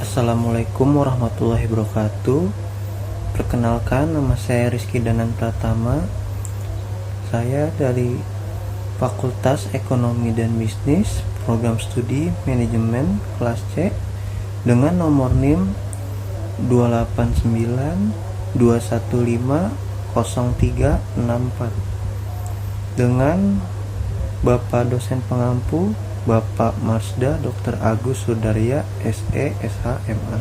Assalamualaikum warahmatullahi wabarakatuh. Perkenalkan, nama saya Rizky Danan Pratama. Saya dari Fakultas Ekonomi dan Bisnis, Program Studi Manajemen kelas C dengan nomor NIM 28921500364 dengan Bapak dosen pengampu Bapak Marsda Dr. Agus Sudarya SE SH MA.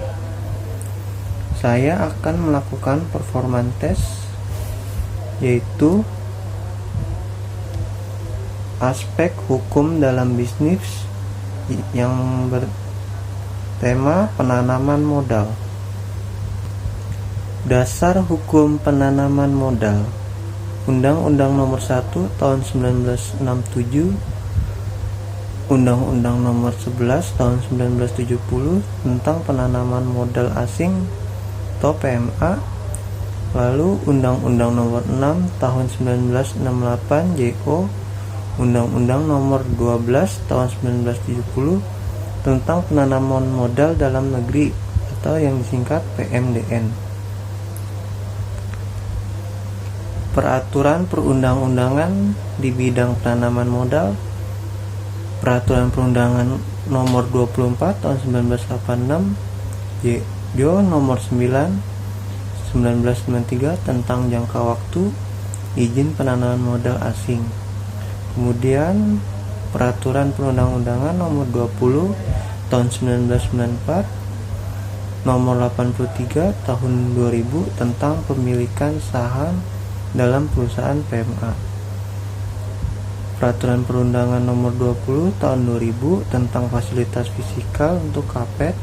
Saya akan melakukan performance test, yaitu aspek hukum dalam bisnis yang bertema penanaman modal. Dasar hukum penanaman modal. Undang-Undang Nomor 1 Tahun 1967, Undang-Undang Nomor 11 Tahun 1970 tentang penanaman modal asing atau PMA, lalu Undang-Undang Nomor 6 Tahun 1968 JO, Undang-Undang Nomor 12 Tahun 1970 tentang penanaman modal dalam negeri atau yang disingkat PMDN. Peraturan perundang-undangan di bidang penanaman modal. Peraturan Perundangan Nomor 24 Tahun 1986 JO Nomor 9 1993 tentang jangka waktu izin penanaman modal asing. Kemudian Peraturan Perundang-undangan Nomor 20 Tahun 1994 Nomor 83 Tahun 2000 tentang pemilikan saham dalam perusahaan PMA. Peraturan Perundangan Nomor 20 Tahun 2000 tentang fasilitas fisikal untuk KAPET.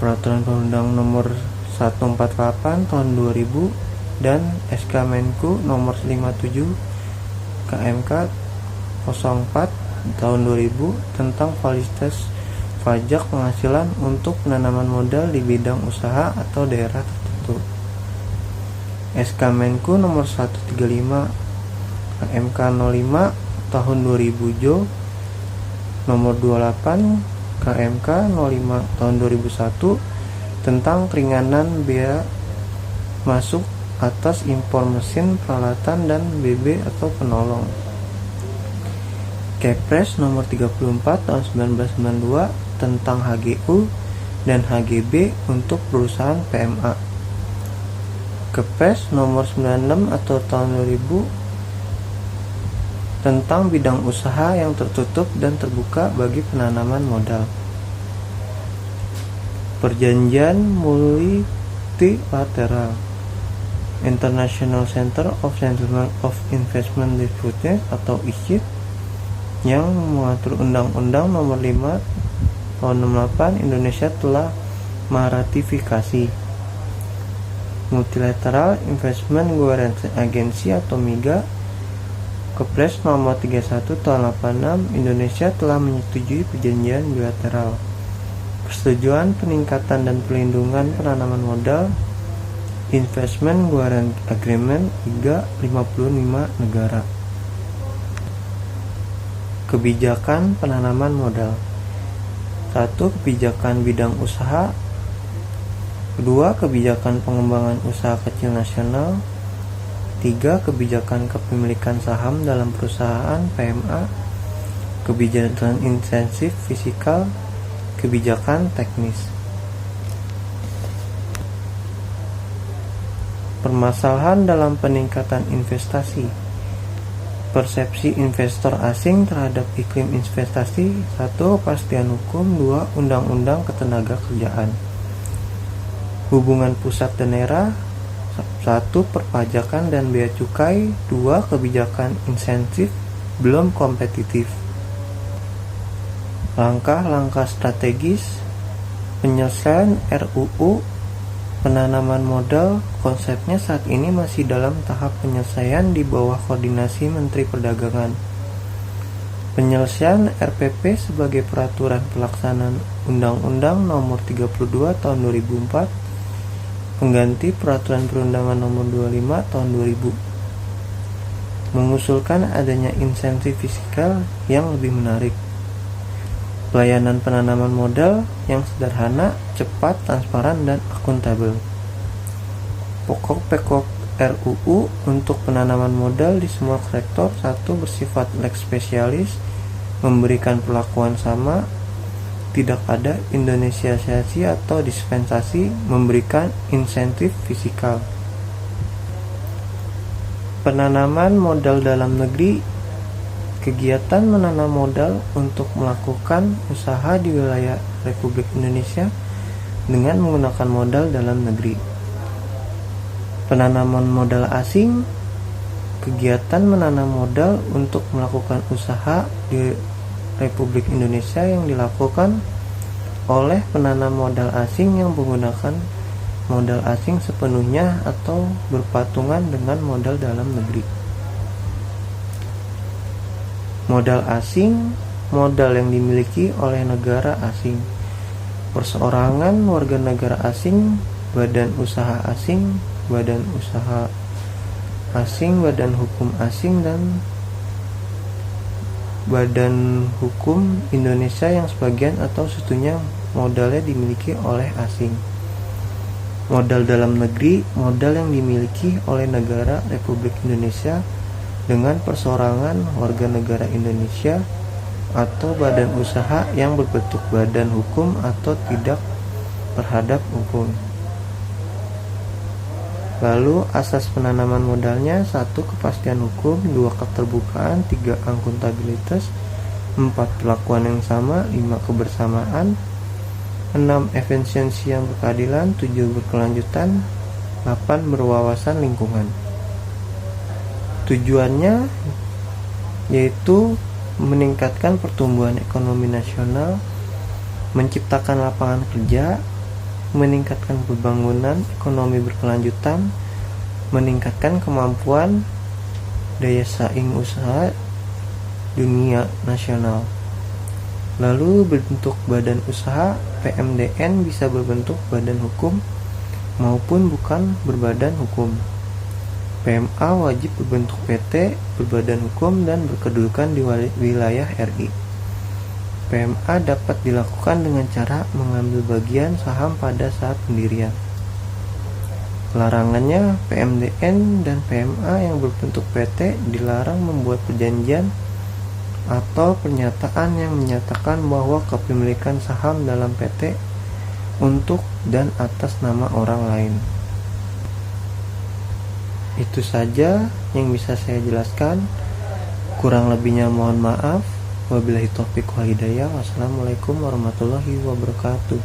Peraturan Perundangan Nomor 148 Tahun 2000 dan SK Menku Nomor 57 KMK 04 Tahun 2000 tentang fasilitas pajak penghasilan untuk penanaman modal di bidang usaha atau daerah tertentu. SK Menku Nomor 135 KMK 05 Tahun 2000 JO Nomor 28 KMK 05 Tahun 2001 tentang keringanan biaya masuk atas impor mesin, peralatan, dan BB atau penolong. Kepres Nomor 34 Tahun 1992 tentang HGU dan HGB untuk perusahaan PMA. Kepres Nomor 96 atau Tahun 2000 tentang bidang usaha yang tertutup dan terbuka bagi penanaman modal. Perjanjian multilateral International Center of Settlement of Investment Disputes atau ICID yang mengatur Undang-Undang Nomor 5 Tahun 68 Indonesia telah meratifikasi. Multilateral Investment Guarantee Agency atau MIGA. Kepres Nomor 31 Tahun 86 Indonesia telah menyetujui perjanjian bilateral persetujuan peningkatan dan perlindungan penanaman modal Investment Guarantee Agreement IGA 55 negara. Kebijakan penanaman modal. 1. Kebijakan bidang usaha. 2. Kebijakan pengembangan usaha kecil nasional. 3. Kebijakan kepemilikan saham dalam perusahaan PMA. Kebijakan insentif fiskal. Kebijakan teknis. Permasalahan dalam peningkatan investasi. Persepsi investor asing terhadap iklim investasi. 1. Kepastian hukum. 2. Undang-undang ketenagakerjaan. Hubungan pusat dan daerah. 1. Perpajakan dan bea cukai. 2. Kebijakan insentif belum kompetitif. Langkah-langkah strategis penyelesaian RUU penanaman modal. Konsepnya saat ini masih dalam tahap penyelesaian di bawah koordinasi Menteri Perdagangan. Penyelesaian RPP sebagai peraturan pelaksanaan Undang-Undang Nomor 32 Tahun 2004 pengganti Peraturan Perundangan Nomor 25 Tahun 2000, mengusulkan adanya insentif fiskal yang lebih menarik. Pelayanan penanaman modal yang sederhana, cepat, transparan, dan akuntabel. Pokok-pokok RUU untuk penanaman modal di semua sektor. 1. Bersifat lex spesialis, memberikan perlakuan sama, tidak ada indonesiasasi atau dispensasi, memberikan insentif fiskal. Penanaman modal dalam negeri. Kegiatan menanam modal untuk melakukan usaha di wilayah Republik Indonesia dengan menggunakan modal dalam negeri. Penanaman modal asing. Kegiatan menanam modal untuk melakukan usaha di Republik Indonesia yang dilakukan oleh penanam modal asing yang menggunakan modal asing sepenuhnya atau berpatungan dengan modal dalam negeri. Modal asing, modal yang dimiliki oleh negara asing. Perseorangan warga negara asing, badan usaha asing, badan usaha asing, badan hukum asing, dan badan hukum Indonesia yang sebagian atau satunya modalnya dimiliki oleh asing. Modal dalam negeri, modal yang dimiliki oleh negara Republik Indonesia dengan perseorangan warga negara Indonesia atau badan usaha yang berbentuk badan hukum atau tidak terhadap hukum. Lalu asas penanaman modalnya: 1. Kepastian hukum, 2. Keterbukaan, 3. Akuntabilitas, 4. Perlakuan yang sama, 5. Kebersamaan, 6. Efisiensi yang berkeadilan, 7. Berkelanjutan, 8. Berwawasan lingkungan. Tujuannya yaitu meningkatkan pertumbuhan ekonomi nasional, menciptakan lapangan kerja, meningkatkan pembangunan ekonomi berkelanjutan, meningkatkan kemampuan daya saing usaha dunia nasional. Lalu bentuk badan usaha, PMDN bisa berbentuk badan hukum maupun bukan berbadan hukum. PMA wajib berbentuk PT, berbadan hukum, dan berkedudukan di wilayah RI. PMA dapat dilakukan dengan cara mengambil bagian saham pada saat pendirian. Larangannya, PMDN dan PMA yang berbentuk PT dilarang membuat perjanjian atau pernyataan yang menyatakan bahwa kepemilikan saham dalam PT untuk dan atas nama orang lain. Itu saja yang bisa saya jelaskan. Kurang lebihnya mohon maaf. Wabillahi taufiq wal hidayah. Wassalamualaikum warahmatullahi wabarakatuh.